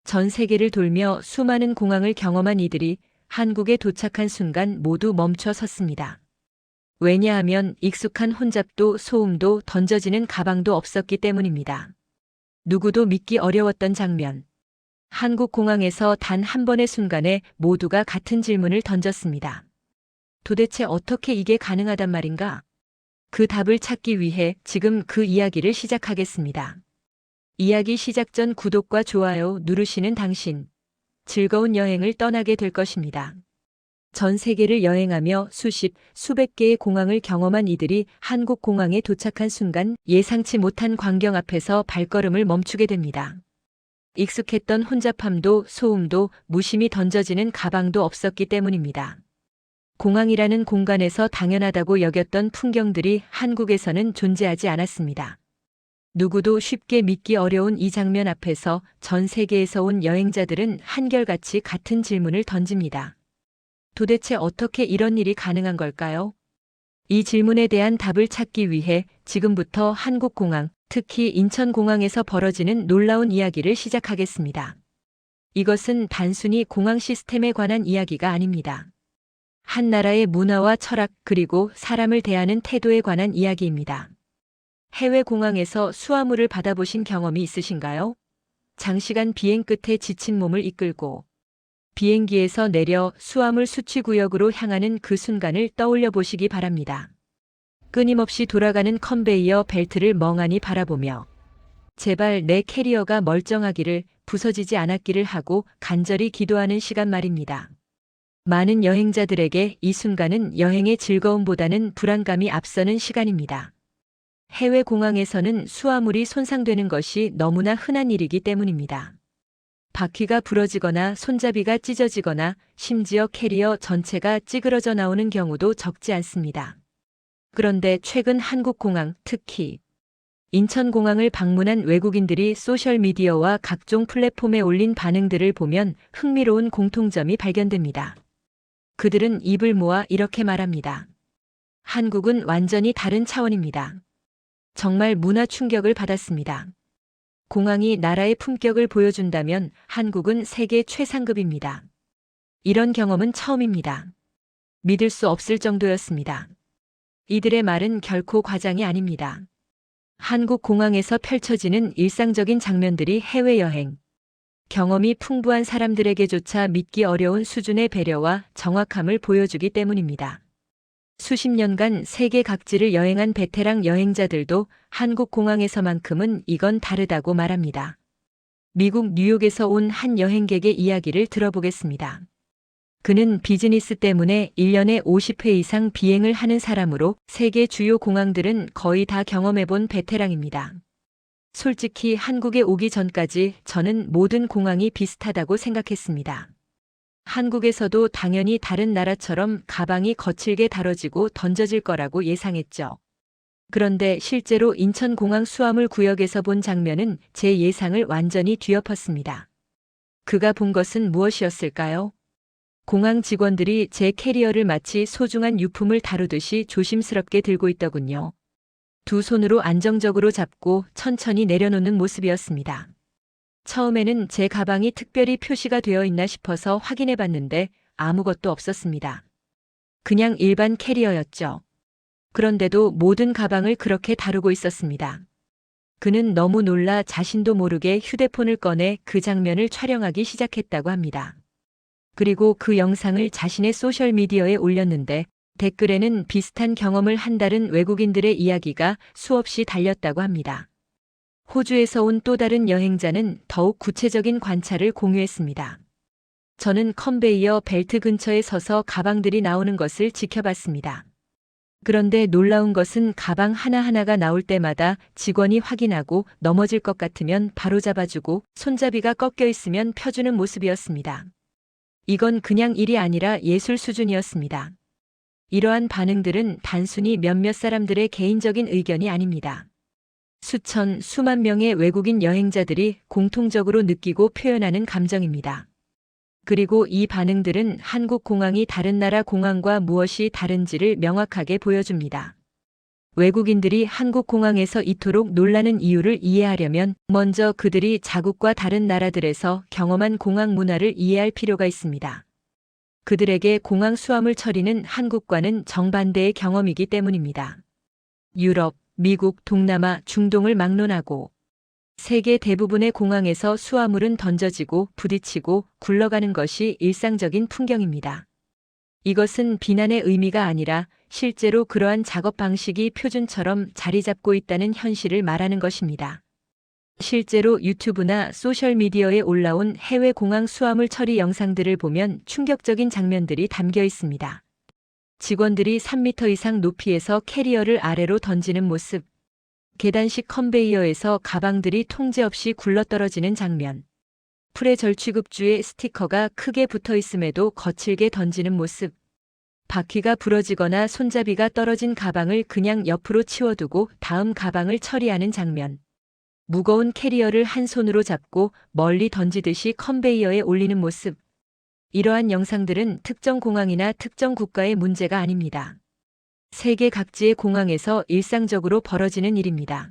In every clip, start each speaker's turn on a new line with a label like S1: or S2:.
S1: 전 세계를 돌며 수많은 공항을 경험한 이들이 한국에 도착한 순간 모두 멈춰 섰습니다. 왜냐하면 익숙한 혼잡도 소음도 던져지는 가방도 없었기 때문입니다. 누구도 믿기 어려웠던 장면. 한국 공항에서 단 한 번의 순간에 모두가 같은 질문을 던졌습니다. 도대체 어떻게 이게 가능하단 말인가? 그 답을 찾기 위해 지금 그 이야기를 시작하겠습니다. 이야기 시작 전 구독과 좋아요 누르시는 당신. 즐거운 여행을 떠나게 될 것입니다. 전 세계를 여행하며 수백 개의 공항을 경험한 이들이 한국 공항에 도착한 순간 예상치 못한 광경 앞에서 발걸음을 멈추게 됩니다. 익숙했던 혼잡함도 소음도 무심히 던져지는 가방도 없었기 때문입니다. 공항이라는 공간에서 당연하다고 여겼던 풍경들이 한국에서는 존재하지 않았습니다. 누구도 쉽게 믿기 어려운 이 장면 앞에서 전 세계에서 온 여행자들은 한결같이 같은 질문을 던집니다. 도대체 어떻게 이런 일이 가능한 걸까요? 이 질문에 대한 답을 찾기 위해 지금부터 한국공항, 특히 인천공항에서 벌어지는 놀라운 이야기를 시작하겠습니다. 이것은 단순히 공항 시스템에 관한 이야기가 아닙니다. 한 나라의 문화와 철학 그리고 사람을 대하는 태도에 관한 이야기입니다. 해외 공항에서 수화물을 받아보신 경험이 있으신가요? 장시간 비행 끝에 지친 몸을 이끌고 비행기에서 내려 수화물 수취 구역으로 향하는 그 순간을 떠올려 보시기 바랍니다. 끊임없이 돌아가는 컨베이어 벨트를 멍하니 바라보며 제발 내 캐리어가 멀쩡하기를 부서지지 않았기를 하고 간절히 기도하는 시간 말입니다. 많은 여행자들에게 이 순간은 여행의 즐거움보다는 불안감이 앞서는 시간입니다. 해외 공항에서는 수화물이 손상되는 것이 너무나 흔한 일이기 때문입니다. 바퀴가 부러지거나 손잡이가 찢어지거나 심지어 캐리어 전체가 찌그러져 나오는 경우도 적지 않습니다. 그런데 최근 한국 공항, 특히 인천공항을 방문한 외국인들이 소셜미디어와 각종 플랫폼에 올린 반응들을 보면 흥미로운 공통점이 발견됩니다. 그들은 입을 모아 이렇게 말합니다. 한국은 완전히 다른 차원입니다. 정말 문화 충격을 받았습니다. 공항이 나라의 품격을 보여준다면 한국은 세계 최상급입니다. 이런 경험은 처음입니다. 믿을 수 없을 정도였습니다. 이들의 말은 결코 과장이 아닙니다. 한국 공항에서 펼쳐지는 일상적인 장면들이 해외여행 경험이 풍부한 사람들에게조차 믿기 어려운 수준의 배려와 정확함을 보여주기 때문입니다. 수십 년간 세계 각지를 여행한 베테랑 여행자들도 한국 공항에서만큼은 이건 다르다고 말합니다. 미국 뉴욕에서 온 한 여행객의 이야기를 들어보겠습니다. 그는 비즈니스 때문에 1년에 50회 이상 비행을 하는 사람으로 세계 주요 공항들은 거의 다 경험해본 베테랑입니다. 솔직히 한국에 오기 전까지 저는 모든 공항이 비슷하다고 생각했습니다. 한국에서도 당연히 다른 나라처럼 가방이 거칠게 다뤄지고 던져질 거라고 예상했죠. 그런데 실제로 인천공항 수화물 구역에서 본 장면은 제 예상을 완전히 뒤엎었습니다. 그가 본 것은 무엇이었을까요? 공항 직원들이 제 캐리어를 마치 소중한 유품을 다루듯이 조심스럽게 들고 있더군요. 두 손으로 안정적으로 잡고 천천히 내려놓는 모습이었습니다. 처음에는 제 가방이 특별히 표시가 되어 있나 싶어서 확인해 봤는데 아무것도 없었습니다. 그냥 일반 캐리어였죠. 그런데도 모든 가방을 그렇게 다루고 있었습니다. 그는 너무 놀라 자신도 모르게 휴대폰을 꺼내 그 장면을 촬영하기 시작했다고 합니다. 그리고 그 영상을 자신의 소셜미디어에 올렸는데 댓글에는 비슷한 경험을 한 다른 외국인들의 이야기가 수없이 달렸다고 합니다. 호주에서 온 또 다른 여행자는 더욱 구체적인 관찰을 공유했습니다. 저는 컨베이어 벨트 근처에 서서 가방들이 나오는 것을 지켜봤습니다. 그런데 놀라운 것은 가방 하나하나가 나올 때마다 직원이 확인하고 넘어질 것 같으면 바로 잡아주고 손잡이가 꺾여 있으면 펴주는 모습이었습니다. 이건 그냥 일이 아니라 예술 수준이었습니다. 이러한 반응들은 단순히 몇몇 사람들의 개인적인 의견이 아닙니다. 수만 명의 외국인 여행자들이 공통적으로 느끼고 표현하는 감정입니다. 그리고 이 반응들은 한국 공항이 다른 나라 공항과 무엇이 다른지를 명확하게 보여줍니다. 외국인들이 한국 공항에서 이토록 놀라는 이유를 이해하려면 먼저 그들이 자국과 다른 나라들에서 경험한 공항 문화를 이해할 필요가 있습니다. 그들에게 공항 수화물 처리는 한국과는 정반대의 경험이기 때문입니다. 유럽, 미국, 동남아, 중동을 막론하고 세계 대부분의 공항에서 수화물은 던져지고 부딪히고 굴러가는 것이 일상적인 풍경입니다. 이것은 비난의 의미가 아니라 실제로 그러한 작업 방식이 표준처럼 자리 잡고 있다는 현실을 말하는 것입니다. 실제로 유튜브나 소셜미디어에 올라온 해외 공항 수화물 처리 영상들을 보면 충격적인 장면들이 담겨 있습니다. 직원들이 3m 이상 높이에서 캐리어를 아래로 던지는 모습, 계단식 컨베이어에서 가방들이 통제 없이 굴러떨어지는 장면, 프레절 취급주의 스티커가 크게 붙어 있음에도 거칠게 던지는 모습, 바퀴가 부러지거나 손잡이가 떨어진 가방을 그냥 옆으로 치워두고 다음 가방을 처리하는 장면, 무거운 캐리어를 한 손으로 잡고 멀리 던지듯이 컨베이어에 올리는 모습. 이러한 영상들은 특정 공항이나 특정 국가의 문제가 아닙니다. 세계 각지의 공항에서 일상적으로 벌어지는 일입니다.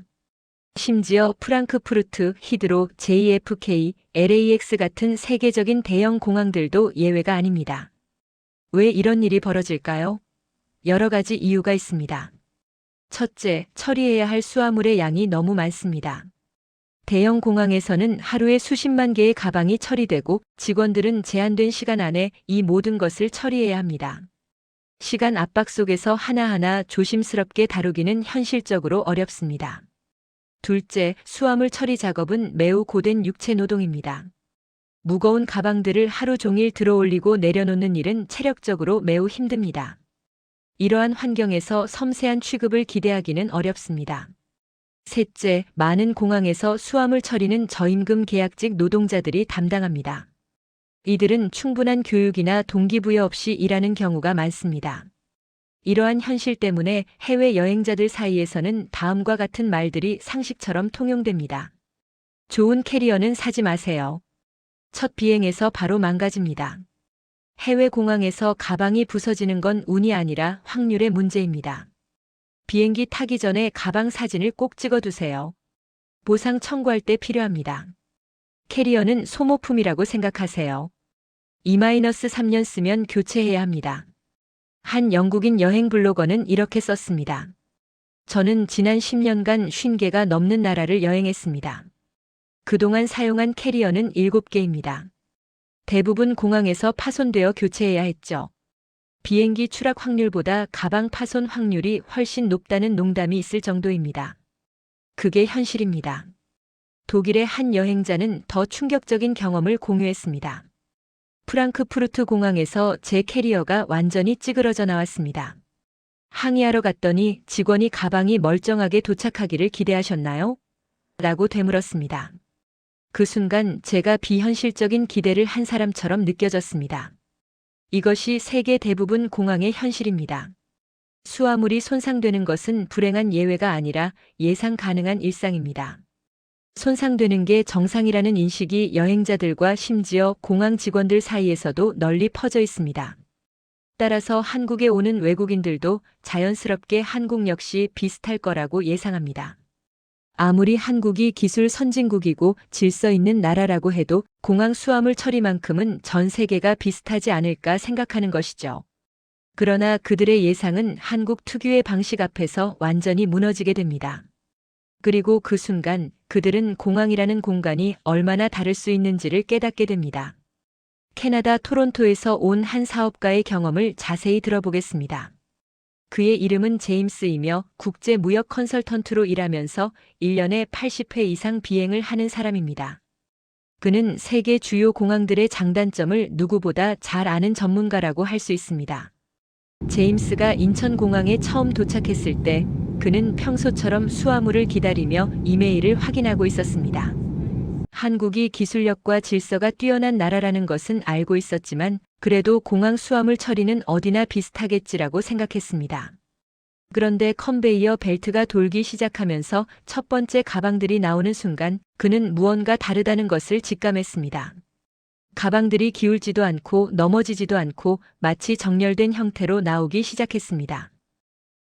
S1: 심지어 프랑크푸르트, 히드로, JFK, LAX 같은 세계적인 대형 공항들도 예외가 아닙니다. 왜 이런 일이 벌어질까요? 여러 가지 이유가 있습니다. 첫째, 처리해야 할 수화물의 양이 너무 많습니다. 대형 공항에서는 하루에 수십만 개의 가방이 처리되고 직원들은 제한된 시간 안에 이 모든 것을 처리해야 합니다. 시간 압박 속에서 하나하나 조심스럽게 다루기는 현실적으로 어렵습니다. 둘째, 수화물 처리 작업은 매우 고된 육체 노동입니다. 무거운 가방들을 하루 종일 들어올리고 내려놓는 일은 체력적으로 매우 힘듭니다. 이러한 환경에서 섬세한 취급을 기대하기는 어렵습니다. 셋째, 많은 공항에서 수화물 처리는 저임금 계약직 노동자들이 담당합니다. 이들은 충분한 교육이나 동기부여 없이 일하는 경우가 많습니다. 이러한 현실 때문에 해외 여행자들 사이에서는 다음과 같은 말들이 상식처럼 통용됩니다. 좋은 캐리어는 사지 마세요. 첫 비행에서 바로 망가집니다. 해외 공항에서 가방이 부서지는 건 운이 아니라 확률의 문제입니다. 비행기 타기 전에 가방 사진을 꼭 찍어두세요. 보상 청구할 때 필요합니다. 캐리어는 소모품이라고 생각하세요. 2-3년 쓰면 교체해야 합니다. 한 영국인 여행 블로거는 이렇게 썼습니다. 저는 지난 10년간 50개가 넘는 나라를 여행했습니다. 그동안 사용한 캐리어는 7개입니다. 대부분 공항에서 파손되어 교체해야 했죠. 비행기 추락 확률보다 가방 파손 확률이 훨씬 높다는 농담이 있을 정도입니다. 그게 현실입니다. 독일의 한 여행자는 더 충격적인 경험을 공유했습니다. 프랑크푸르트 공항에서 제 캐리어가 완전히 찌그러져 나왔습니다. 항의하러 갔더니 직원이 가방이 멀쩡하게 도착하기를 기대하셨나요? 라고 되물었습니다. 그 순간 제가 비현실적인 기대를 한 사람처럼 느껴졌습니다. 이것이 세계 대부분 공항의 현실입니다. 수화물이 손상되는 것은 불행한 예외가 아니라 예상 가능한 일상입니다. 손상되는 게 정상이라는 인식이 여행자들과 심지어 공항 직원들 사이에서도 널리 퍼져 있습니다. 따라서 한국에 오는 외국인들도 자연스럽게 한국 역시 비슷할 거라고 예상합니다. 아무리 한국이 기술 선진국이고 질서 있는 나라라고 해도 공항 수화물 처리만큼은 전 세계가 비슷하지 않을까 생각하는 것이죠. 그러나 그들의 예상은 한국 특유의 방식 앞에서 완전히 무너지게 됩니다. 그리고 그 순간 그들은 공항이라는 공간이 얼마나 다를 수 있는지를 깨닫게 됩니다. 캐나다 토론토에서 온 한 사업가의 경험을 자세히 들어보겠습니다. 그의 이름은 제임스이며 국제 무역 컨설턴트로 일하면서 1년에 80회 이상 비행을 하는 사람입니다. 그는 세계 주요 공항들의 장단점을 누구보다 잘 아는 전문가라고 할 수 있습니다. 제임스가 인천공항에 처음 도착했을 때 그는 평소처럼 수화물을 기다리며 이메일을 확인하고 있었습니다. 한국이 기술력과 질서가 뛰어난 나라라는 것은 알고 있었지만 그래도 공항 수화물 처리는 어디나 비슷하겠지라고 생각했습니다. 그런데 컨베이어 벨트가 돌기 시작하면서 첫 번째 가방들이 나오는 순간 그는 무언가 다르다는 것을 직감했습니다. 가방들이 기울지도 않고 넘어지지도 않고 마치 정렬된 형태로 나오기 시작했습니다.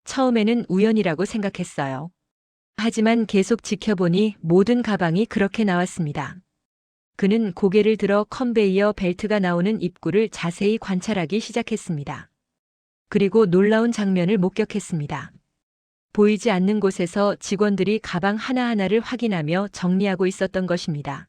S1: 처음에는 우연이라고 생각했어요. 하지만 계속 지켜보니 모든 가방이 그렇게 나왔습니다. 그는 고개를 들어 컨베이어 벨트가 나오는 입구를 자세히 관찰하기 시작했습니다. 그리고 놀라운 장면을 목격했습니다. 보이지 않는 곳에서 직원들이 가방 하나하나를 확인하며 정리하고 있었던 것입니다.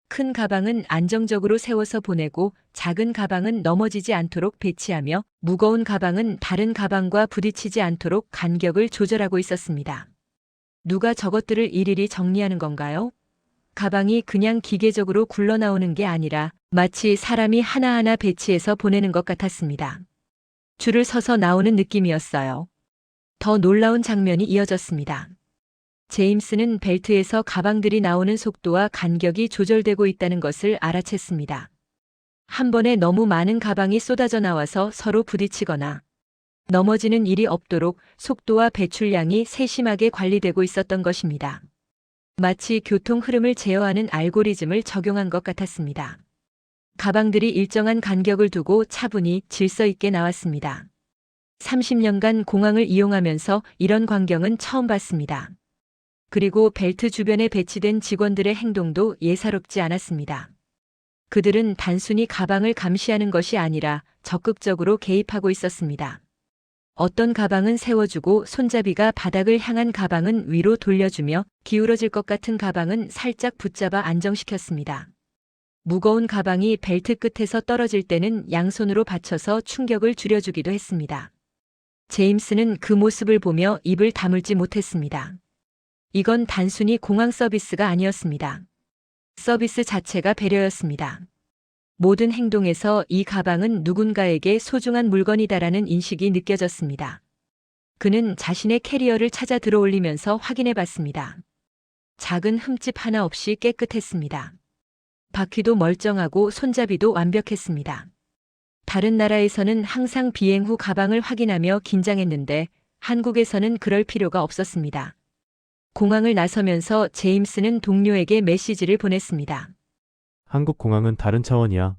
S1: 큰 가방은 안정적으로 세워서 보내고 작은 가방은 넘어지지 않도록 배치하며 무거운 가방은 다른 가방과 부딪히지 않도록 간격을 조절하고 있었습니다. 누가 저것들을 일일이 정리하는 건가요? 가방이 그냥 기계적으로 굴러나오는 게 아니라 마치 사람이 하나하나 배치해서 보내는 것 같았습니다. 줄을 서서 나오는 느낌이었어요. 더 놀라운 장면이 이어졌습니다. 제임스는 벨트에서 가방들이 나오는 속도와 간격이 조절되고 있다는 것을 알아챘습니다. 한 번에 너무 많은 가방이 쏟아져 나와서 서로 부딪히거나 넘어지는 일이 없도록 속도와 배출량이 세심하게 관리되고 있었던 것입니다. 마치 교통 흐름을 제어하는 알고리즘을 적용한 것 같았습니다. 가방들이 일정한 간격을 두고 차분히 질서 있게 나왔습니다. 30년간 공항을 이용하면서 이런 광경은 처음 봤습니다. 그리고 벨트 주변에 배치된 직원들의 행동도 예사롭지 않았습니다. 그들은 단순히 가방을 감시하는 것이 아니라 적극적으로 개입하고 있었습니다. 어떤 가방은 세워주고 손잡이가 바닥을 향한 가방은 위로 돌려주며 기울어질 것 같은 가방은 살짝 붙잡아 안정시켰습니다. 무거운 가방이 벨트 끝에서 떨어질 때는 양손으로 받쳐서 충격을 줄여주기도 했습니다. 제임스는 그 모습을 보며 입을 다물지 못했습니다. 이건 단순히 공항 서비스가 아니었습니다. 서비스 자체가 배려였습니다. 모든 행동에서 이 가방은 누군가에게 소중한 물건이다라는 인식이 느껴졌습니다. 그는 자신의 캐리어를 찾아 들어올리면서 확인해 봤습니다. 작은 흠집 하나 없이 깨끗했습니다. 바퀴도 멀쩡하고 손잡이도 완벽했습니다. 다른 나라에서는 항상 비행 후 가방을 확인하며 긴장했는데 한국에서는 그럴 필요가 없었습니다. 공항을 나서면서 제임스는 동료에게 메시지를 보냈습니다.
S2: 한국 공항은 다른 차원이야.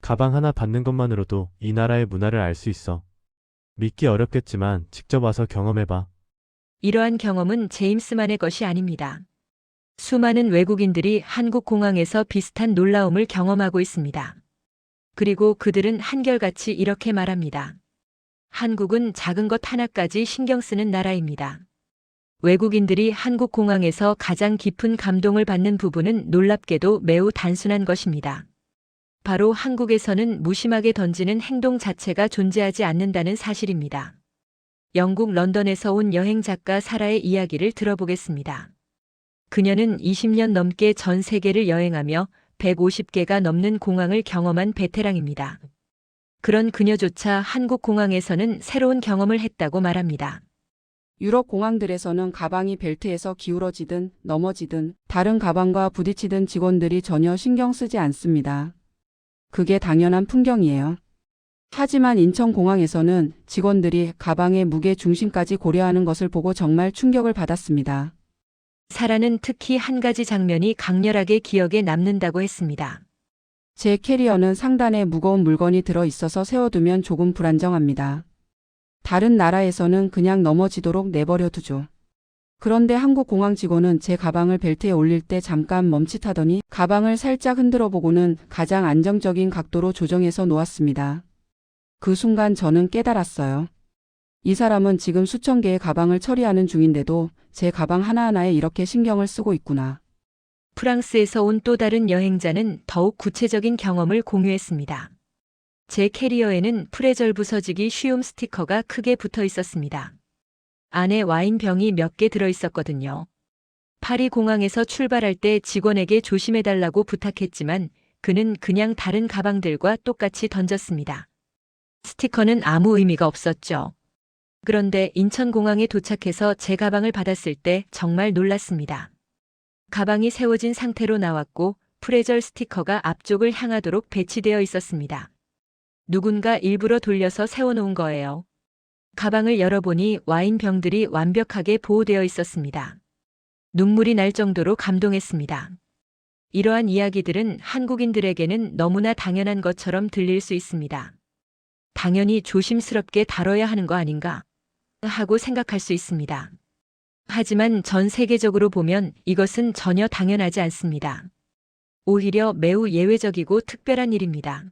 S2: 가방 하나 받는 것만으로도 이 나라의 문화를 알 수 있어. 믿기 어렵겠지만 직접 와서 경험해봐.
S1: 이러한 경험은 제임스만의 것이 아닙니다. 수많은 외국인들이 한국 공항에서 비슷한 놀라움을 경험하고 있습니다. 그리고 그들은 한결같이 이렇게 말합니다. 한국은 작은 것 하나까지 신경 쓰는 나라입니다. 외국인들이 한국 공항에서 가장 깊은 감동을 받는 부분은 놀랍게도 매우 단순한 것입니다. 바로 한국에서는 무심하게 던지는 행동 자체가 존재하지 않는다는 사실입니다. 영국 런던에서 온 여행 작가 사라의 이야기를 들어보겠습니다. 그녀는 20년 넘게 전 세계를 여행하며 150개가 넘는 공항을 경험한 베테랑입니다. 그런 그녀조차 한국 공항에서는 새로운 경험을 했다고 말합니다.
S3: 유럽 공항들에서는 가방이 벨트에서 기울어지든 넘어지든 다른 가방과 부딪히든 직원들이 전혀 신경 쓰지 않습니다. 그게 당연한 풍경이에요. 하지만 인천공항에서는 직원들이 가방의 무게 중심까지 고려하는 것을 보고 정말 충격을 받았습니다.
S1: 사라는 특히 한 가지 장면이 강렬하게 기억에 남는다고 했습니다.
S3: 제 캐리어는 상단에 무거운 물건이 들어 있어서 세워두면 조금 불안정합니다. 다른 나라에서는 그냥 넘어지도록 내버려 두죠. 그런데 한국 공항 직원은 제 가방을 벨트에 올릴 때 잠깐 멈칫하더니 가방을 살짝 흔들어 보고는 가장 안정적인 각도로 조정해서 놓았습니다. 그 순간 저는 깨달았어요. 이 사람은 지금 수천 개의 가방을 처리하는 중인데도 제 가방 하나하나에 이렇게 신경을 쓰고 있구나.
S1: 프랑스에서 온 또 다른 여행자는 더욱 구체적인 경험을 공유했습니다. 제 캐리어에는 프레절 부서지기 쉬움 스티커가 크게 붙어 있었습니다. 안에 와인병이 몇 개 들어 있었거든요. 파리 공항에서 출발할 때 직원에게 조심해달라고 부탁했지만 그는 그냥 다른 가방들과 똑같이 던졌습니다. 스티커는 아무 의미가 없었죠. 그런데 인천공항에 도착해서 제 가방을 받았을 때 정말 놀랐습니다. 가방이 세워진 상태로 나왔고 프레절 스티커가 앞쪽을 향하도록 배치되어 있었습니다. 누군가 일부러 돌려서 세워놓은 거예요. 가방을 열어보니 와인병들이 완벽하게 보호되어 있었습니다. 눈물이 날 정도로 감동했습니다. 이러한 이야기들은 한국인들에게는 너무나 당연한 것처럼 들릴 수 있습니다. 당연히 조심스럽게 다뤄야 하는 거 아닌가? 하고 생각할 수 있습니다. 하지만 전 세계적으로 보면 이것은 전혀 당연하지 않습니다. 오히려 매우 예외적이고 특별한 일입니다.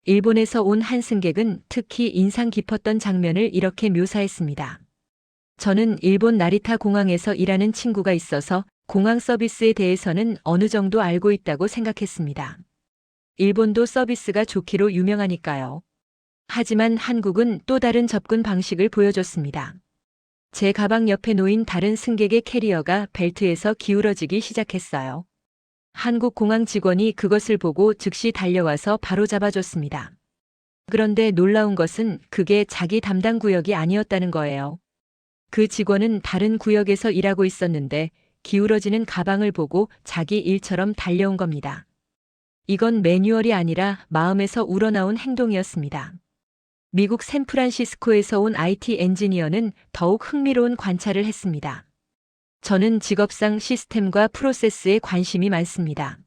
S1: 일본에서 온 한 승객은 특히 인상 깊었던 장면을 이렇게 묘사했습니다. 저는 일본 나리타 공항에서 일하는 친구가 있어서 공항 서비스에 대해서는 어느 정도 알고 있다고 생각했습니다. 일본도 서비스가 좋기로 유명하니까요. 하지만 한국은 또 다른 접근 방식을 보여줬습니다. 제 가방 옆에 놓인 다른 승객의 캐리어가 벨트에서 기울어지기 시작했어요. 한국 공항 직원이 그것을 보고 즉시 달려와서 바로 잡아줬습니다. 그런데 놀라운 것은 그게 자기 담당 구역이 아니었다는 거예요. 그 직원은 다른 구역에서 일하고 있었는데 기울어지는 가방을 보고 자기 일처럼 달려온 겁니다. 이건 매뉴얼이 아니라 마음에서 우러나온 행동이었습니다. 미국 샌프란시스코에서 온 IT 엔지니어는 더욱 흥미로운 관찰을 했습니다. 저는 직업상 시스템과 프로세스에 관심이 많습니다.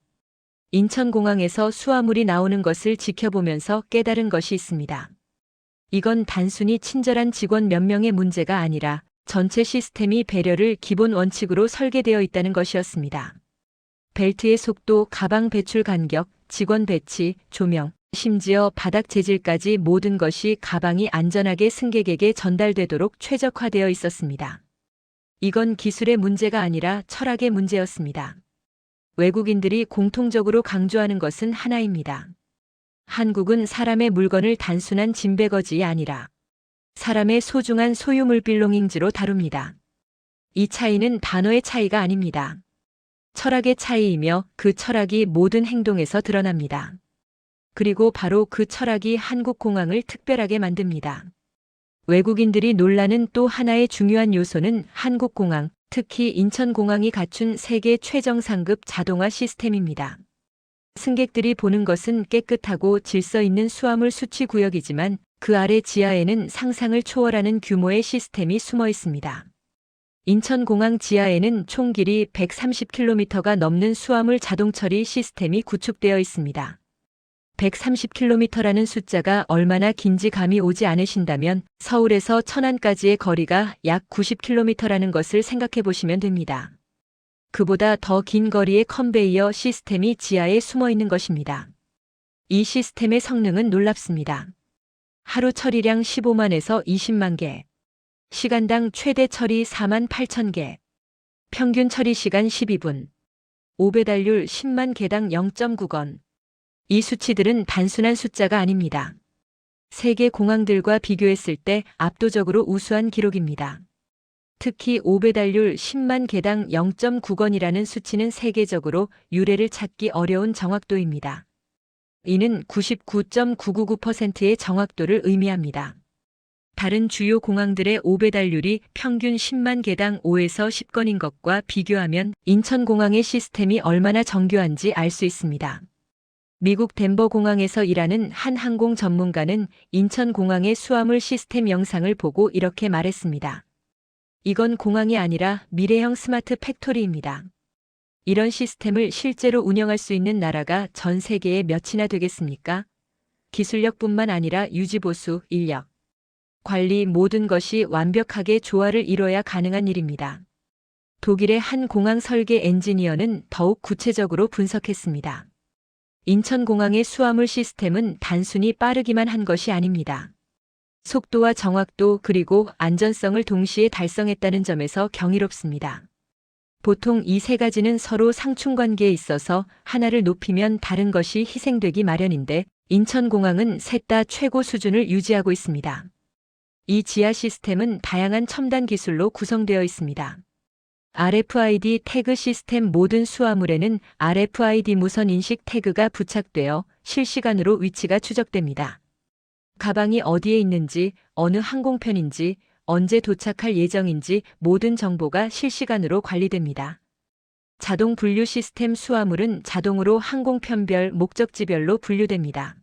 S1: 인천공항에서 수화물이 나오는 것을 지켜보면서 깨달은 것이 있습니다. 이건 단순히 친절한 직원 몇 명의 문제가 아니라 전체 시스템이 배려를 기본 원칙으로 설계되어 있다는 것이었습니다. 벨트의 속도, 가방 배출 간격, 직원 배치, 조명, 심지어 바닥 재질까지 모든 것이 가방이 안전하게 승객에게 전달되도록 최적화되어 있었습니다. 이건 기술의 문제가 아니라 철학의 문제였습니다. 외국인들이 공통적으로 강조하는 것은 하나입니다. 한국은 사람의 물건을 단순한 짐배거지이 아니라 사람의 소중한 소유물 빌롱잉즈로 다룹니다. 이 차이는 단어의 차이가 아닙니다. 철학의 차이이며 그 철학이 모든 행동에서 드러납니다. 그리고 바로 그 철학이 한국 공항을 특별하게 만듭니다. 외국인들이 놀라는 또 하나의 중요한 요소는 한국 공항, 특히 인천공항이 갖춘 세계 최정상급 자동화 시스템입니다. 승객들이 보는 것은 깨끗하고 질서 있는 수화물 수치 구역이지만 그 아래 지하에는 상상을 초월하는 규모의 시스템이 숨어 있습니다. 인천공항 지하에는 총 길이 130km가 넘는 수화물 자동 처리 시스템이 구축되어 있습니다. 130km라는 숫자가 얼마나 긴지 감이 오지 않으신다면 서울에서 천안까지의 거리가 약 90km라는 것을 생각해 보시면 됩니다. 그보다 더 긴 거리의 컨베이어 시스템이 지하에 숨어 있는 것입니다. 이 시스템의 성능은 놀랍습니다. 하루 처리량 15만에서 20만 개, 시간당 최대 처리 4만 8천 개, 평균 처리 시간 12분, 5배달률 10만 개당 0.9건. 이 수치들은 단순한 숫자가 아닙니다. 세계 공항들과 비교했을 때 압도적으로 우수한 기록입니다. 특히 5배달률 10만 개당 0.9건이라는 수치는 세계적으로 유례를 찾기 어려운 정확도입니다. 이는 99.999%의 정확도를 의미합니다. 다른 주요 공항들의 5배달률이 평균 10만 개당 5에서 10건인 것과 비교하면 인천공항의 시스템이 얼마나 정교한지 알 수 있습니다. 미국 덴버 공항에서 일하는 한 항공 전문가는 인천공항의 수화물 시스템 영상을 보고 이렇게 말했습니다. 이건 공항이 아니라 미래형 스마트 팩토리입니다. 이런 시스템을 실제로 운영할 수 있는 나라가 전 세계에 몇이나 되겠습니까? 기술력뿐만 아니라 유지보수, 인력, 관리 모든 것이 완벽하게 조화를 이뤄야 가능한 일입니다. 독일의 한 공항 설계 엔지니어는 더욱 구체적으로 분석했습니다. 인천공항의 수화물 시스템은 단순히 빠르기만 한 것이 아닙니다. 속도와 정확도 그리고 안전성을 동시에 달성했다는 점에서 경이롭습니다. 보통 이 세 가지는 서로 상충관계에 있어서 하나를 높이면 다른 것이 희생되기 마련인데 인천공항은 셋 다 최고 수준을 유지하고 있습니다. 이 지하 시스템은 다양한 첨단 기술로 구성되어 있습니다. RFID 태그 시스템 모든 수화물에는 RFID 무선 인식 태그가 부착되어 실시간으로 위치가 추적됩니다. 가방이 어디에 있는지, 어느 항공편인지, 언제 도착할 예정인지 모든 정보가 실시간으로 관리됩니다. 자동 분류 시스템 수화물은 자동으로 항공편별, 목적지별로 분류됩니다.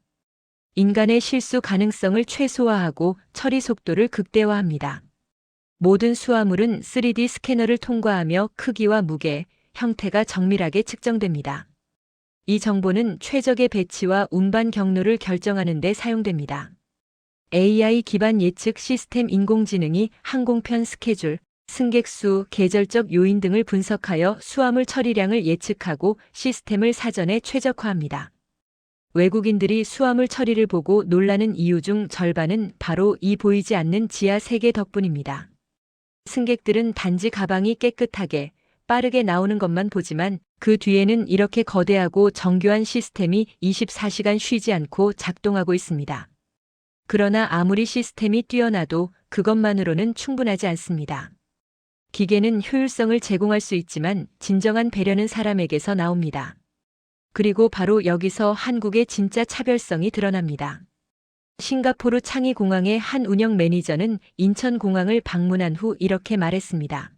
S1: 인간의 실수 가능성을 최소화하고 처리 속도를 극대화합니다. 모든 수화물은 3D 스캐너를 통과하며 크기와 무게, 형태가 정밀하게 측정됩니다. 이 정보는 최적의 배치와 운반 경로를 결정하는 데 사용됩니다. AI 기반 예측 시스템 인공지능이 항공편 스케줄, 승객 수, 계절적 요인 등을 분석하여 수화물 처리량을 예측하고 시스템을 사전에 최적화합니다. 외국인들이 수화물 처리를 보고 놀라는 이유 중 절반은 바로 이 보이지 않는 지하 세계 덕분입니다. 승객들은 단지 가방이 깨끗하게, 빠르게 나오는 것만 보지만 그 뒤에는 이렇게 거대하고 정교한 시스템이 24시간 쉬지 않고 작동하고 있습니다. 그러나 아무리 시스템이 뛰어나도 그것만으로는 충분하지 않습니다. 기계는 효율성을 제공할 수 있지만 진정한 배려는 사람에게서 나옵니다. 그리고 바로 여기서 한국의 진짜 차별성이 드러납니다. 싱가포르 창의 공항의 한 운영 매니저는 인천공항을 방문한 후 이렇게 말했습니다.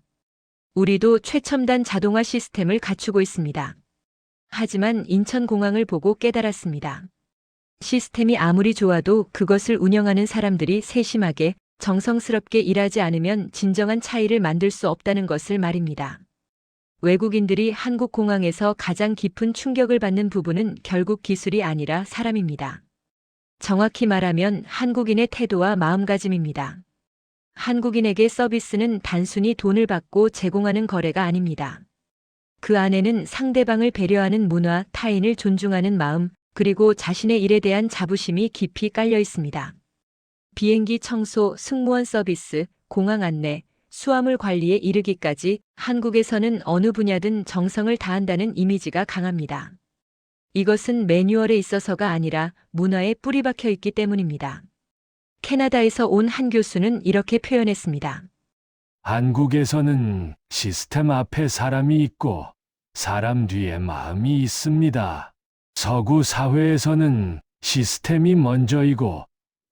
S1: 우리도 최첨단 자동화 시스템을 갖추고 있습니다. 하지만 인천공항을 보고 깨달았습니다. 시스템이 아무리 좋아도 그것을 운영하는 사람들이 세심하게 정성스럽게 일하지 않으면 진정한 차이를 만들 수 없다는 것을 말입니다. 외국인들이 한국 공항에서 가장 깊은 충격을 받는 부분은 결국 기술이 아니라 사람입니다. 정확히 말하면 한국인의 태도와 마음가짐입니다. 한국인에게 서비스는 단순히 돈을 받고 제공하는 거래가 아닙니다. 그 안에는 상대방을 배려하는 문화, 타인을 존중하는 마음, 그리고 자신의 일에 대한 자부심이 깊이 깔려 있습니다. 비행기 청소, 승무원 서비스, 공항 안내, 수화물 관리에 이르기까지 한국에서는 어느 분야든 정성을 다한다는 이미지가 강합니다. 이것은 매뉴얼에 있어서가 아니라 문화에 뿌리 박혀 있기 때문입니다. 캐나다에서 온 한 교수는 이렇게 표현했습니다.
S4: 한국에서는 시스템 앞에 사람이 있고 사람 뒤에 마음이 있습니다. 서구 사회에서는 시스템이 먼저이고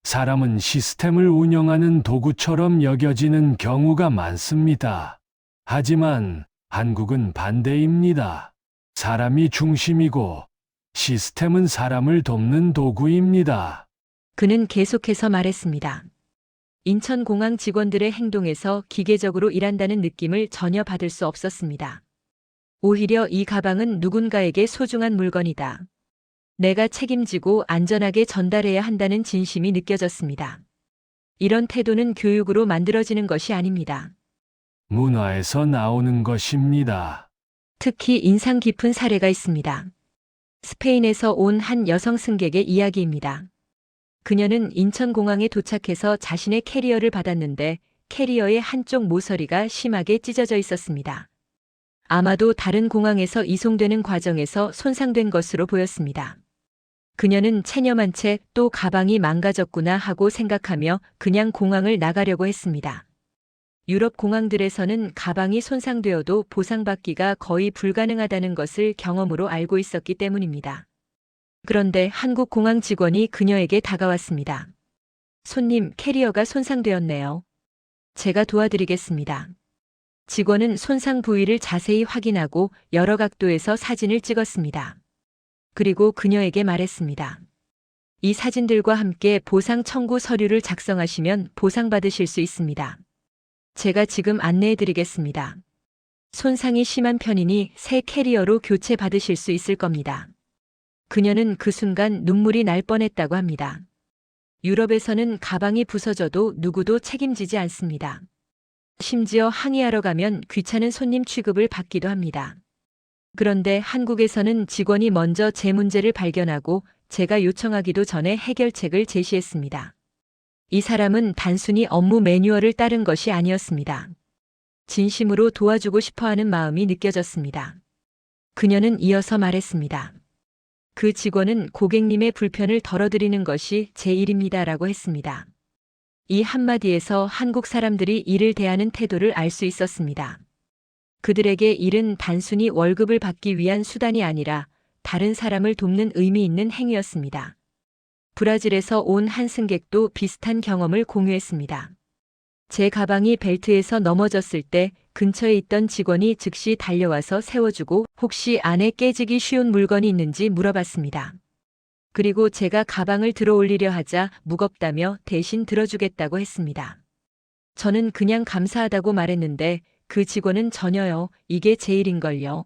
S4: 사람은 시스템을 운영하는 도구처럼 여겨지는 경우가 많습니다. 하지만 한국은 반대입니다. 사람이 중심이고 시스템은 사람을 돕는 도구입니다.
S1: 그는 계속해서 말했습니다. 인천공항 직원들의 행동에서 기계적으로 일한다는 느낌을 전혀 받을 수 없었습니다. 오히려 이 가방은 누군가에게 소중한 물건이다. 내가 책임지고 안전하게 전달해야 한다는 진심이 느껴졌습니다. 이런 태도는 교육으로 만들어지는 것이 아닙니다.
S4: 문화에서 나오는 것입니다.
S1: 특히 인상 깊은 사례가 있습니다. 스페인에서 온 한 여성 승객의 이야기입니다. 그녀는 인천공항에 도착해서 자신의 캐리어를 받았는데 캐리어의 한쪽 모서리가 심하게 찢어져 있었습니다. 아마도 다른 공항에서 이송되는 과정에서 손상된 것으로 보였습니다. 그녀는 체념한 채 또 가방이 망가졌구나 하고 생각하며 그냥 공항을 나가려고 했습니다. 유럽 공항들에서는 가방이 손상되어도 보상받기가 거의 불가능하다는 것을 경험으로 알고 있었기 때문입니다. 그런데 한국 공항 직원이 그녀에게 다가왔습니다. 손님, 캐리어가 손상되었네요. 제가 도와드리겠습니다. 직원은 손상 부위를 자세히 확인하고 여러 각도에서 사진을 찍었습니다. 그리고 그녀에게 말했습니다. 이 사진들과 함께 보상 청구 서류를 작성하시면 보상받으실 수 있습니다. 제가 지금 안내해 드리겠습니다. 손상이 심한 편이니 새 캐리어로 교체 받으실 수 있을 겁니다. 그녀는 그 순간 눈물이 날 뻔했다고 합니다. 유럽에서는 가방이 부서져도 누구도 책임지지 않습니다. 심지어 항의하러 가면 귀찮은 손님 취급을 받기도 합니다. 그런데 한국에서는 직원이 먼저 제 문제를 발견하고 제가 요청하기도 전에 해결책을 제시했습니다. 이 사람은 단순히 업무 매뉴얼을 따른 것이 아니었습니다. 진심으로 도와주고 싶어 하는 마음이 느껴졌습니다. 그녀는 이어서 말했습니다. 그 직원은 고객님의 불편을 덜어드리는 것이 제 일입니다라고 했습니다. 이 한마디에서 한국 사람들이 일을 대하는 태도를 알 수 있었습니다. 그들에게 일은 단순히 월급을 받기 위한 수단이 아니라 다른 사람을 돕는 의미 있는 행위였습니다. 브라질에서 온 한 승객도 비슷한 경험을 공유했습니다. 제 가방이 벨트에서 넘어졌을 때 근처에 있던 직원이 즉시 달려와서 세워주고 혹시 안에 깨지기 쉬운 물건이 있는지 물어봤습니다. 그리고 제가 가방을 들어 올리려 하자 무겁다며 대신 들어주겠다고 했습니다. 저는 그냥 감사하다고 말했는데 그 직원은 전혀요. 이게 제 일인걸요.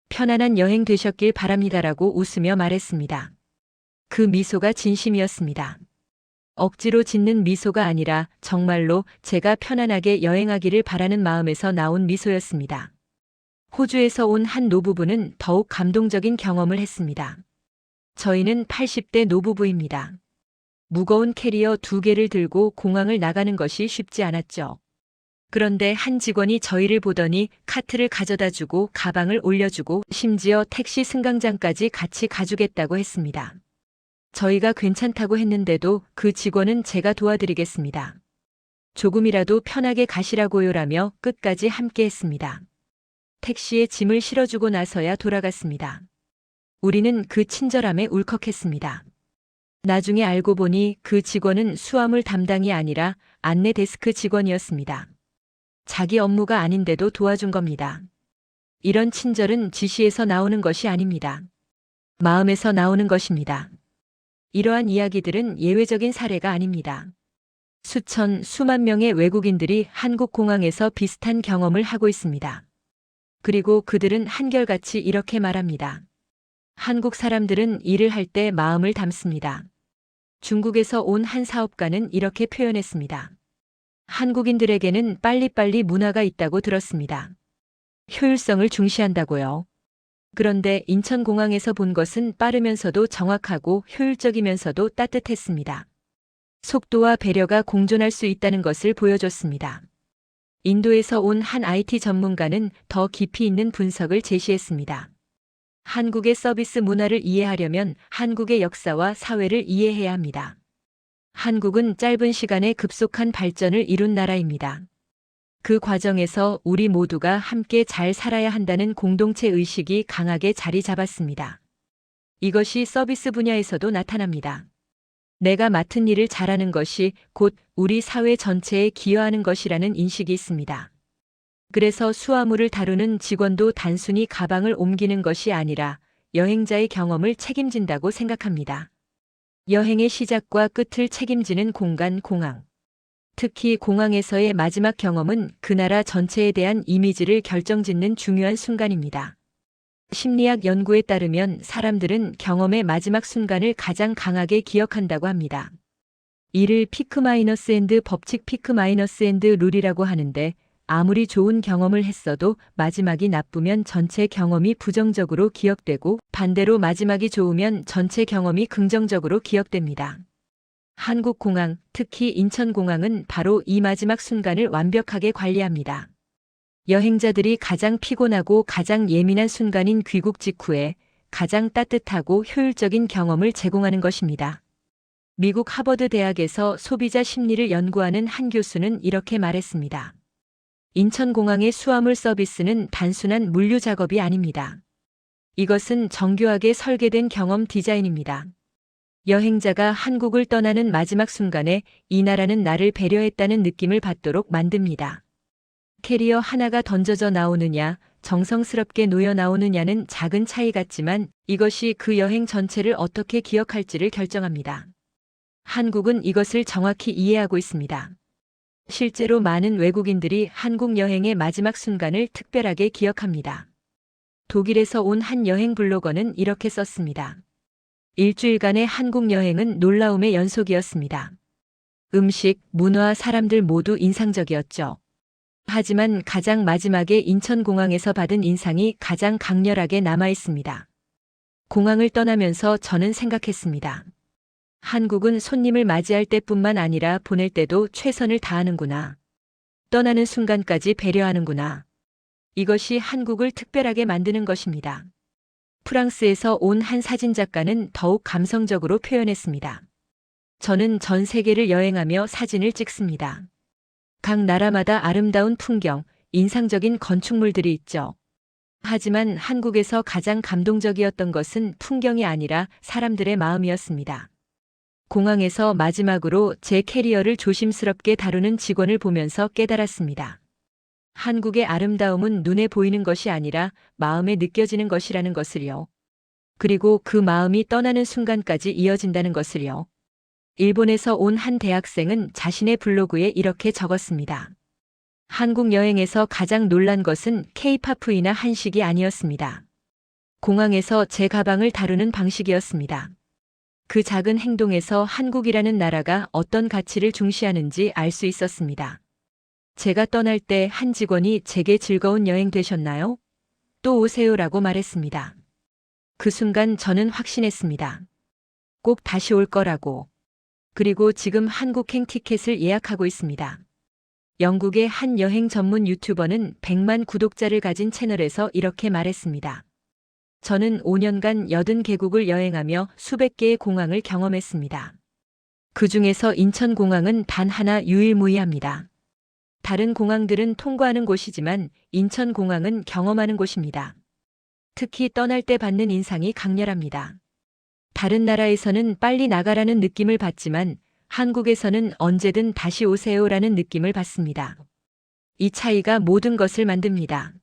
S1: 편안한 여행 되셨길 바랍니다라고 웃으며 말했습니다. 그 미소가 진심이었습니다. 억지로 짓는 미소가 아니라 정말로 제가 편안하게 여행하기를 바라는 마음에서 나온 미소였습니다. 호주에서 온 한 노부부는 더욱 감동적인 경험을 했습니다. 저희는 80대 노부부입니다. 무거운 캐리어 2개를 들고 공항을 나가는 것이 쉽지 않았죠. 그런데 한 직원이 저희를 보더니 카트를 가져다 주고 가방을 올려주고 심지어 택시 승강장까지 같이 가주겠다고 했습니다. 저희가 괜찮다고 했는데도 그 직원은 제가 도와드리겠습니다. 조금이라도 편하게 가시라고요라며 끝까지 함께 했습니다. 택시에 짐을 실어주고 나서야 돌아갔습니다. 우리는 그 친절함에 울컥했습니다. 나중에 알고 보니 그 직원은 수화물 담당이 아니라 안내 데스크 직원이었습니다. 자기 업무가 아닌데도 도와준 겁니다. 이런 친절은 지시에서 나오는 것이 아닙니다. 마음에서 나오는 것입니다. 이러한 이야기들은 예외적인 사례가 아닙니다. 수천, 수만 명의 외국인들이 한국 공항에서 비슷한 경험을 하고 있습니다. 그리고 그들은 한결같이 이렇게 말합니다. 한국 사람들은 일을 할 때 마음을 담습니다. 중국에서 온 한 사업가는 이렇게 표현했습니다. 한국인들에게는 빨리빨리 문화가 있다고 들었습니다. 효율성을 중시한다고요. 그런데 인천공항에서 본 것은 빠르면서도 정확하고 효율적이면서도 따뜻했습니다. 속도와 배려가 공존할 수 있다는 것을 보여줬습니다. 인도에서 온 한 IT 전문가는 더 깊이 있는 분석을 제시했습니다. 한국의 서비스 문화를 이해하려면 한국의 역사와 사회를 이해해야 합니다. 한국은 짧은 시간에 급속한 발전을 이룬 나라입니다. 그 과정에서 우리 모두가 함께 잘 살아야 한다는 공동체 의식이 강하게 자리 잡았습니다. 이것이 서비스 분야에서도 나타납니다. 내가 맡은 일을 잘하는 것이 곧 우리 사회 전체에 기여하는 것이라는 인식이 있습니다. 그래서 수화물을 다루는 직원도 단순히 가방을 옮기는 것이 아니라 여행자의 경험을 책임진다고 생각합니다. 여행의 시작과 끝을 책임지는 공간 공항. 특히 공항에서의 마지막 경험은 그 나라 전체에 대한 이미지를 결정짓는 중요한 순간입니다. 심리학 연구에 따르면 사람들은 경험의 마지막 순간을 가장 강하게 기억한다고 합니다. 이를 피크 마이너스 앤드 법칙 피크 마이너스 앤드 룰이라고 하는데 아무리 좋은 경험을 했어도 마지막이 나쁘면 전체 경험이 부정적으로 기억되고 반대로 마지막이 좋으면 전체 경험이 긍정적으로 기억됩니다. 한국 공항, 특히 인천공항은 바로 이 마지막 순간을 완벽하게 관리합니다. 여행자들이 가장 피곤하고 가장 예민한 순간인 귀국 직후에 가장 따뜻하고 효율적인 경험을 제공하는 것입니다. 미국 하버드 대학에서 소비자 심리를 연구하는 한 교수는 이렇게 말했습니다. 인천공항의 수화물 서비스는 단순한 물류 작업이 아닙니다. 이것은 정교하게 설계된 경험 디자인입니다. 여행자가 한국을 떠나는 마지막 순간에 이 나라는 나를 배려했다는 느낌을 받도록 만듭니다. 캐리어 하나가 던져져 나오느냐, 정성스럽게 놓여 나오느냐는 작은 차이 같지만 이것이 그 여행 전체를 어떻게 기억할지를 결정합니다. 한국은 이것을 정확히 이해하고 있습니다. 실제로 많은 외국인들이 한국 여행의 마지막 순간을 특별하게 기억합니다. 독일에서 온 한 여행 블로거는 이렇게 썼습니다. 일주일간의 한국 여행은 놀라움의 연속이었습니다. 음식, 문화, 사람들 모두 인상적이었죠. 하지만 가장 마지막에 인천공항에서 받은 인상이 가장 강렬하게 남아 있습니다. 공항을 떠나면서 저는 생각했습니다. 한국은 손님을 맞이할 때뿐만 아니라 보낼 때도 최선을 다하는구나. 떠나는 순간까지 배려하는구나. 이것이 한국을 특별하게 만드는 것입니다. 프랑스에서 온 한 사진작가는 더욱 감성적으로 표현했습니다. 저는 전 세계를 여행하며 사진을 찍습니다. 각 나라마다 아름다운 풍경, 인상적인 건축물들이 있죠. 하지만 한국에서 가장 감동적이었던 것은 풍경이 아니라 사람들의 마음이었습니다. 공항에서 마지막으로 제 캐리어를 조심스럽게 다루는 직원을 보면서 깨달았습니다. 한국의 아름다움은 눈에 보이는 것이 아니라 마음에 느껴지는 것이라는 것을요. 그리고 그 마음이 떠나는 순간까지 이어진다는 것을요. 일본에서 온 한 대학생은 자신의 블로그에 이렇게 적었습니다. 한국 여행에서 가장 놀란 것은 K-팝이나 한식이 아니었습니다. 공항에서 제 가방을 다루는 방식이었습니다. 그 작은 행동에서 한국이라는 나라가 어떤 가치를 중시하는지 알 수 있었습니다. 제가 떠날 때 한 직원이 제게 즐거운 여행 되셨나요? 또 오세요라고 말했습니다. 그 순간 저는 확신했습니다. 꼭 다시 올 거라고. 그리고 지금 한국행 티켓을 예약하고 있습니다. 영국의 한 여행 전문 유튜버는 100만 구독자를 가진 채널에서 이렇게 말했습니다. 저는 5년간 80개국을 여행하며 수백 개의 공항을 경험했습니다. 그 중에서 인천공항은 단 하나 유일무이합니다. 다른 공항들은 통과하는 곳이지만 인천공항은 경험하는 곳입니다. 특히 떠날 때 받는 인상이 강렬합니다. 다른 나라에서는 빨리 나가라는 느낌을 받지만 한국에서는 언제든 다시 오세요라는 느낌을 받습니다. 이 차이가 모든 것을 만듭니다.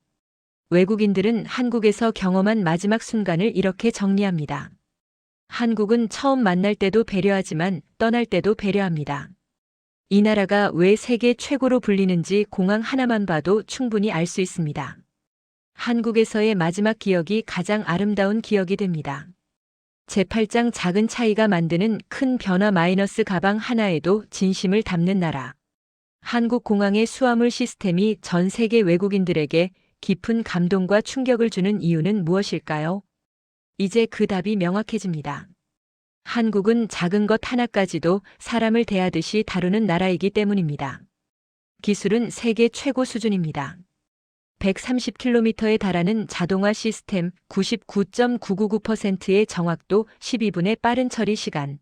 S1: 외국인들은 한국에서 경험한 마지막 순간을 이렇게 정리합니다. 한국은 처음 만날 때도 배려하지만 떠날 때도 배려합니다. 이 나라가 왜 세계 최고로 불리는지 공항 하나만 봐도 충분히 알 수 있습니다. 한국에서의 마지막 기억이 가장 아름다운 기억이 됩니다. 제8장 작은 차이가 만드는 큰 변화 마이너스 가방 하나에도 진심을 담는 나라. 한국 공항의 수화물 시스템이 전 세계 외국인들에게 깊은 감동과 충격을 주는 이유는 무엇일까요? 이제 그 답이 명확해집니다. 한국은 작은 것 하나까지도 사람을 대하듯이 다루는 나라이기 때문입니다. 기술은 세계 최고 수준입니다. 130km에 달하는 자동화 시스템, 99.999%의 정확도, 12분의 빠른 처리 시간.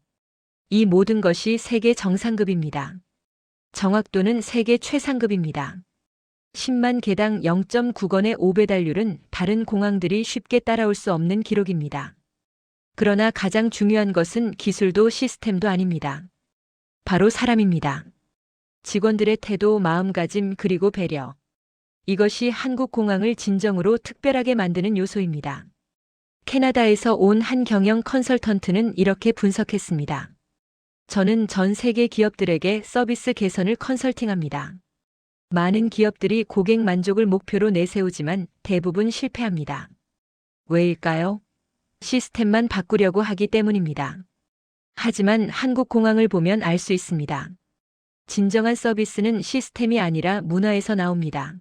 S1: 이 모든 것이 세계 정상급입니다. 정확도는 세계 최상급입니다. 10만 개당 0.9건의 오배달률은 다른 공항들이 쉽게 따라올 수 없는 기록입니다. 그러나 가장 중요한 것은 기술도 시스템도 아닙니다. 바로 사람입니다. 직원들의 태도, 마음가짐, 그리고 배려. 이것이 한국 공항을 진정으로 특별하게 만드는 요소입니다. 캐나다에서 온 한 경영 컨설턴트는 이렇게 분석했습니다. 저는 전 세계 기업들에게 서비스 개선을 컨설팅합니다. 많은 기업들이 고객 만족을 목표로 내세우지만 대부분 실패합니다. 왜일까요? 시스템만 바꾸려고 하기 때문입니다. 하지만 한국 공항을 보면 알 수 있습니다. 진정한 서비스는 시스템이 아니라 문화에서 나옵니다.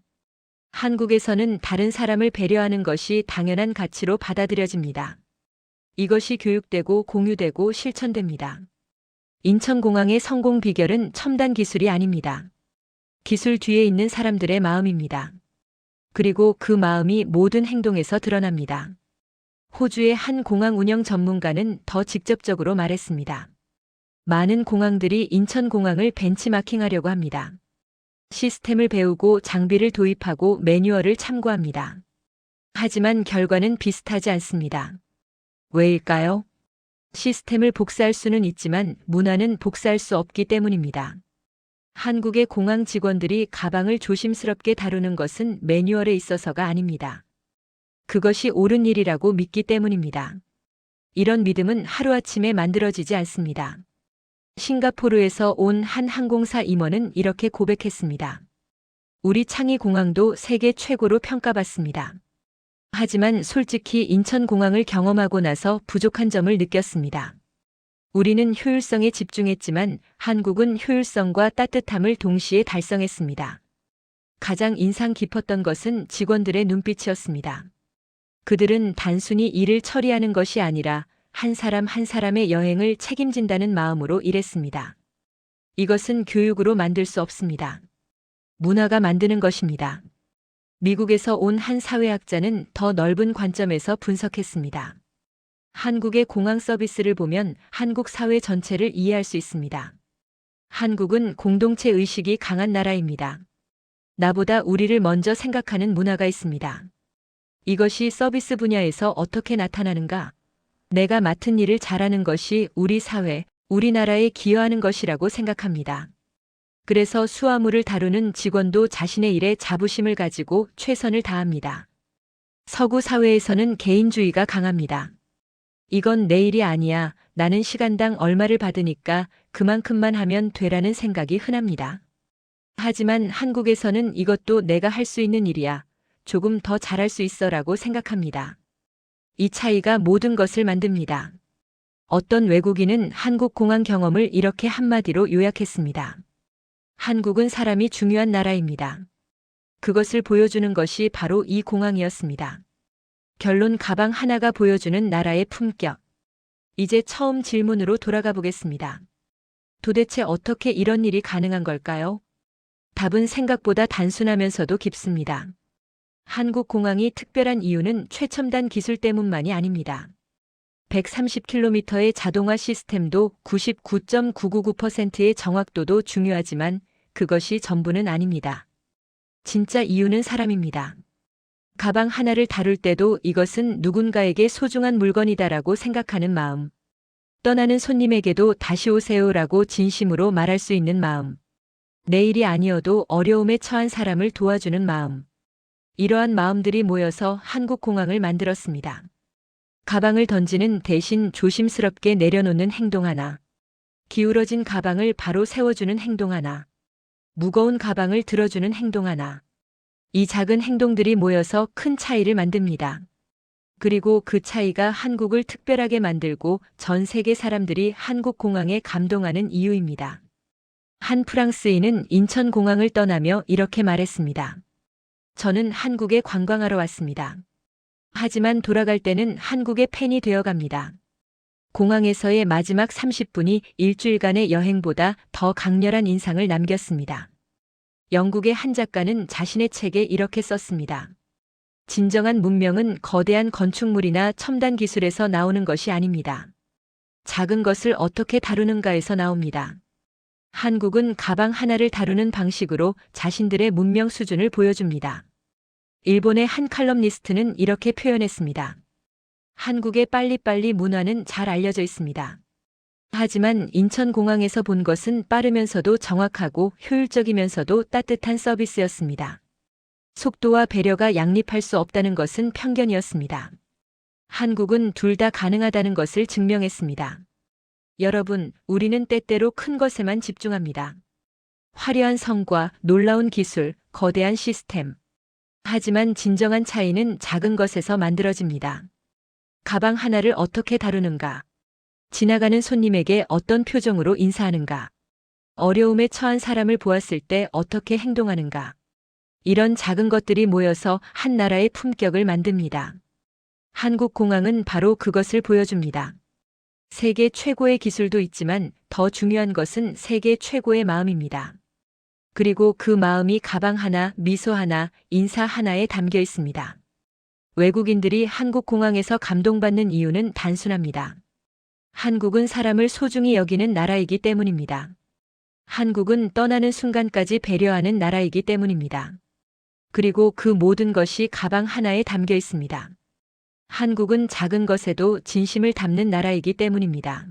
S1: 한국에서는 다른 사람을 배려하는 것이 당연한 가치로 받아들여집니다. 이것이 교육되고 공유되고 실천됩니다. 인천공항의 성공 비결은 첨단 기술이 아닙니다. 기술 뒤에 있는 사람들의 마음입니다. 그리고 그 마음이 모든 행동에서 드러납니다. 호주의 한 공항 운영 전문가는 더 직접적으로 말했습니다. 많은 공항들이 인천공항을 벤치마킹하려고 합니다. 시스템을 배우고 장비를 도입하고 매뉴얼을 참고합니다. 하지만 결과는 비슷하지 않습니다. 왜일까요? 시스템을 복사할 수는 있지만 문화는 복사할 수 없기 때문입니다. 한국의 공항 직원들이 가방을 조심스럽게 다루는 것은 매뉴얼에 있어서가 아닙니다. 그것이 옳은 일이라고 믿기 때문입니다. 이런 믿음은 하루아침에 만들어지지 않습니다. 싱가포르에서 온 한 항공사 임원은 이렇게 고백했습니다. 우리 창의 공항도 세계 최고로 평가받습니다. 하지만 솔직히 인천공항을 경험하고 나서 부족한 점을 느꼈습니다. 우리는 효율성에 집중했지만 한국은 효율성과 따뜻함을 동시에 달성했습니다. 가장 인상 깊었던 것은 직원들의 눈빛이었습니다. 그들은 단순히 일을 처리하는 것이 아니라 한 사람 한 사람의 여행을 책임진다는 마음으로 일했습니다. 이것은 교육으로 만들 수 없습니다. 문화가 만드는 것입니다. 미국에서 온 한 사회학자는 더 넓은 관점에서 분석했습니다. 한국의 공항 서비스를 보면 한국 사회 전체를 이해할 수 있습니다. 한국은 공동체 의식이 강한 나라입니다. 나보다 우리를 먼저 생각하는 문화가 있습니다. 이것이 서비스 분야에서 어떻게 나타나는가? 내가 맡은 일을 잘하는 것이 우리 사회, 우리나라에 기여하는 것이라고 생각합니다. 그래서 수화물을 다루는 직원도 자신의 일에 자부심을 가지고 최선을 다합니다. 서구 사회에서는 개인주의가 강합니다. 이건 내 일이 아니야. 나는 시간당 얼마를 받으니까 그만큼만 하면 되라는 생각이 흔합니다. 하지만 한국에서는 이것도 내가 할 수 있는 일이야. 조금 더 잘할 수 있어라고 생각합니다. 이 차이가 모든 것을 만듭니다. 어떤 외국인은 한국 공항 경험을 이렇게 한마디로 요약했습니다. 한국은 사람이 중요한 나라입니다. 그것을 보여주는 것이 바로 이 공항이었습니다. 결론 가방 하나가 보여주는 나라의 품격. 이제 처음 질문으로 돌아가 보겠습니다. 도대체 어떻게 이런 일이 가능한 걸까요? 답은 생각보다 단순하면서도 깊습니다. 한국 공항이 특별한 이유는 최첨단 기술 때문만이 아닙니다. 130km의 자동화 시스템도 99.999%의 정확도도 중요하지만 그것이 전부는 아닙니다. 진짜 이유는 사람입니다. 가방 하나를 다룰 때도 이것은 누군가에게 소중한 물건이다라고 생각하는 마음. 떠나는 손님에게도 다시 오세요라고 진심으로 말할 수 있는 마음. 내일이 아니어도 어려움에 처한 사람을 도와주는 마음. 이러한 마음들이 모여서 한국 공항을 만들었습니다. 가방을 던지는 대신 조심스럽게 내려놓는 행동 하나. 기울어진 가방을 바로 세워주는 행동 하나. 무거운 가방을 들어주는 행동 하나. 이 작은 행동들이 모여서 큰 차이를 만듭니다. 그리고 그 차이가 한국을 특별하게 만들고 전 세계 사람들이 한국 공항에 감동하는 이유입니다. 한 프랑스인은 인천공항을 떠나며 이렇게 말했습니다. 저는 한국에 관광하러 왔습니다. 하지만 돌아갈 때는 한국의 팬이 되어 갑니다. 공항에서의 마지막 30분이 일주일간의 여행보다 더 강렬한 인상을 남겼습니다. 영국의 한 작가는 자신의 책에 이렇게 썼습니다. 진정한 문명은 거대한 건축물이나 첨단 기술에서 나오는 것이 아닙니다. 작은 것을 어떻게 다루는가에서 나옵니다. 한국은 가방 하나를 다루는 방식으로 자신들의 문명 수준을 보여줍니다. 일본의 한 칼럼니스트는 이렇게 표현했습니다. 한국의 빨리빨리 문화는 잘 알려져 있습니다. 하지만 인천공항에서 본 것은 빠르면서도 정확하고 효율적이면서도 따뜻한 서비스였습니다. 속도와 배려가 양립할 수 없다는 것은 편견이었습니다. 한국은 둘 다 가능하다는 것을 증명했습니다. 여러분, 우리는 때때로 큰 것에만 집중합니다. 화려한 성과, 놀라운 기술, 거대한 시스템. 하지만 진정한 차이는 작은 것에서 만들어집니다. 가방 하나를 어떻게 다루는가? 지나가는 손님에게 어떤 표정으로 인사하는가? 어려움에 처한 사람을 보았을 때 어떻게 행동하는가? 이런 작은 것들이 모여서 한 나라의 품격을 만듭니다. 한국 공항은 바로 그것을 보여줍니다. 세계 최고의 기술도 있지만 더 중요한 것은 세계 최고의 마음입니다. 그리고 그 마음이 가방 하나, 미소 하나, 인사 하나에 담겨 있습니다. 외국인들이 한국 공항에서 감동받는 이유는 단순합니다. 한국은 사람을 소중히 여기는 나라이기 때문입니다. 한국은 떠나는 순간까지 배려하는 나라이기 때문입니다. 그리고 그 모든 것이 가방 하나에 담겨 있습니다. 한국은 작은 것에도 진심을 담는 나라이기 때문입니다.